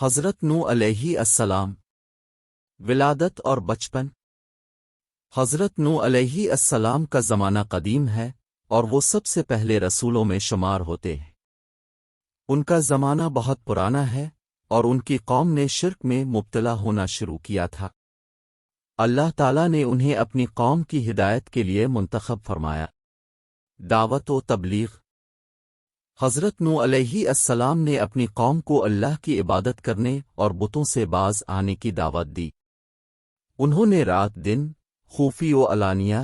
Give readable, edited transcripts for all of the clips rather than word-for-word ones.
حضرت نوح علیہ السلام ولادت اور بچپن۔ حضرت نوح علیہ السلام کا زمانہ قدیم ہے اور وہ سب سے پہلے رسولوں میں شمار ہوتے ہیں۔ ان کا زمانہ بہت پرانا ہے اور ان کی قوم نے شرک میں مبتلا ہونا شروع کیا تھا۔ اللہ تعالیٰ نے انہیں اپنی قوم کی ہدایت کے لیے منتخب فرمایا۔ دعوت و تبلیغ۔ حضرت نوح علیہ السلام نے اپنی قوم کو اللہ کی عبادت کرنے اور بتوں سے باز آنے کی دعوت دی۔ انہوں نے رات دن، خفی و علانیہ،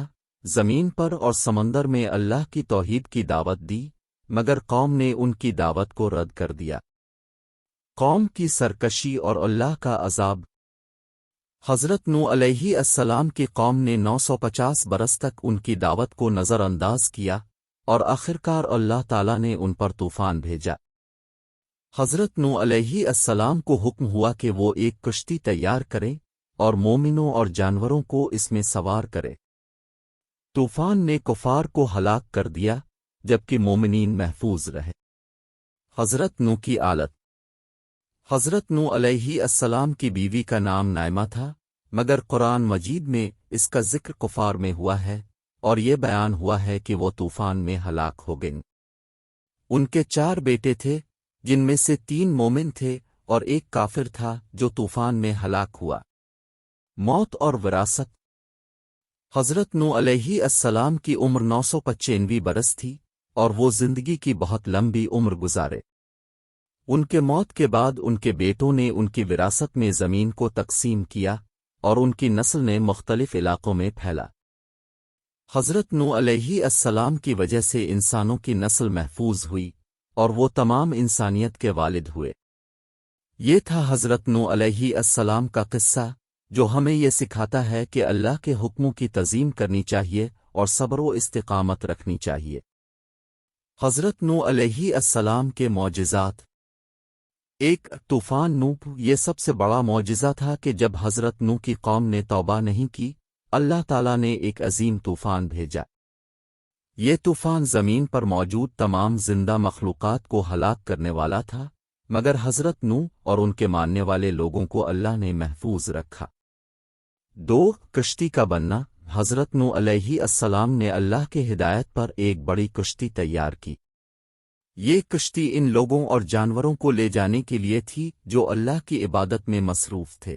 زمین پر اور سمندر میں اللہ کی توحید کی دعوت دی، مگر قوم نے ان کی دعوت کو رد کر دیا۔ قوم کی سرکشی اور اللہ کا عذاب۔ حضرت نوح علیہ السلام کی قوم نے 950 برس تک ان کی دعوت کو نظر انداز کیا اور آخرکار اللہ تعالیٰ نے ان پر طوفان بھیجا۔ حضرت نوح علیہ السلام کو حکم ہوا کہ وہ ایک کشتی تیار کریں اور مومنوں اور جانوروں کو اس میں سوار کرے۔ طوفان نے کفار کو ہلاک کر دیا جبکہ مومنین محفوظ رہے۔ حضرت نوح کی آلت۔ حضرت نوح علیہ السلام کی بیوی کا نام نائمہ تھا، مگر قرآن مجید میں اس کا ذکر کفار میں ہوا ہے اور یہ بیان ہوا ہے کہ وہ طوفان میں ہلاک ہو گئیں۔ ان کے 4 بیٹے تھے، جن میں سے 3 مومن تھے اور ایک کافر تھا جو طوفان میں ہلاک ہوا۔ موت اور وراثت۔ حضرت نوح علیہ السلام کی عمر 995 برس تھی اور وہ زندگی کی بہت لمبی عمر گزارے۔ ان کے موت کے بعد ان کے بیٹوں نے ان کی وراثت میں زمین کو تقسیم کیا اور ان کی نسل نے مختلف علاقوں میں پھیلا۔ حضرت نوح علیہ السلام کی وجہ سے انسانوں کی نسل محفوظ ہوئی اور وہ تمام انسانیت کے والد ہوئے۔ یہ تھا حضرت نوح علیہ السلام کا قصہ، جو ہمیں یہ سکھاتا ہے کہ اللہ کے حکموں کی تعظیم کرنی چاہیے اور صبر و استقامت رکھنی چاہیے۔ حضرت نوح علیہ السلام کے معجزات۔ ایک، طوفان نوح۔ یہ سب سے بڑا معجزہ تھا کہ جب حضرت نوح کی قوم نے توبہ نہیں کی، اللہ تعالیٰ نے ایک عظیم طوفان بھیجا۔ یہ طوفان زمین پر موجود تمام زندہ مخلوقات کو ہلاک کرنے والا تھا، مگر حضرت نوح اور ان کے ماننے والے لوگوں کو اللہ نے محفوظ رکھا۔ 2، کشتی کا بننا۔ حضرت نوح علیہ السلام نے اللہ کے ہدایت پر ایک بڑی کشتی تیار کی۔ یہ کشتی ان لوگوں اور جانوروں کو لے جانے کے لیے تھی جو اللہ کی عبادت میں مصروف تھے۔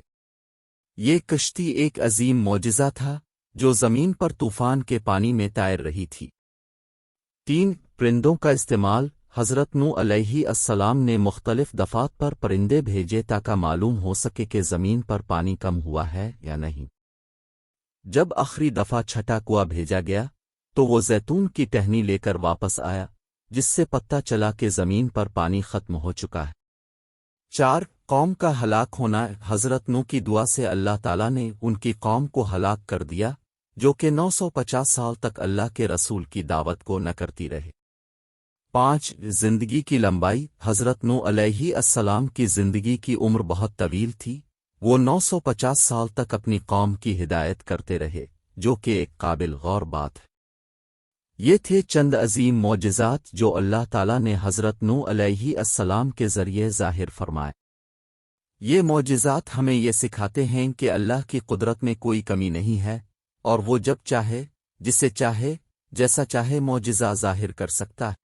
یہ کشتی ایک عظیم معجزہ تھا جو زمین پر طوفان کے پانی میں تیر رہی تھی۔ 3، پرندوں کا استعمال۔ حضرت نوح علیہ السلام نے مختلف دفعات پر پرندے بھیجے تاکہ معلوم ہو سکے کہ زمین پر پانی کم ہوا ہے یا نہیں۔ جب آخری دفعہ چھٹا کوا بھیجا گیا تو وہ زیتون کی ٹہنی لے کر واپس آیا، جس سے پتہ چلا کہ زمین پر پانی ختم ہو چکا ہے۔ 4، قوم کا ہلاک ہونا۔ حضرت نوح کی دعا سے اللہ تعالیٰ نے ان کی قوم کو ہلاک کر دیا، جو کہ 950 سال تک اللہ کے رسول کی دعوت کو نہ کرتی رہے۔ 5، زندگی کی لمبائی۔ حضرت نوح علیہ السلام کی زندگی کی عمر بہت طویل تھی، وہ 950 سال تک اپنی قوم کی ہدایت کرتے رہے، جو کہ ایک قابل غور بات ہے۔ یہ تھے چند عظیم معجزات جو اللہ تعالیٰ نے حضرت نوح علیہ السلام کے ذریعے ظاہر فرمائے۔ یہ معجزات ہمیں یہ سکھاتے ہیں کہ اللہ کی قدرت میں کوئی کمی نہیں ہے اور وہ جب چاہے، جسے چاہے، جیسا چاہے معجزہ ظاہر کر سکتا ہے۔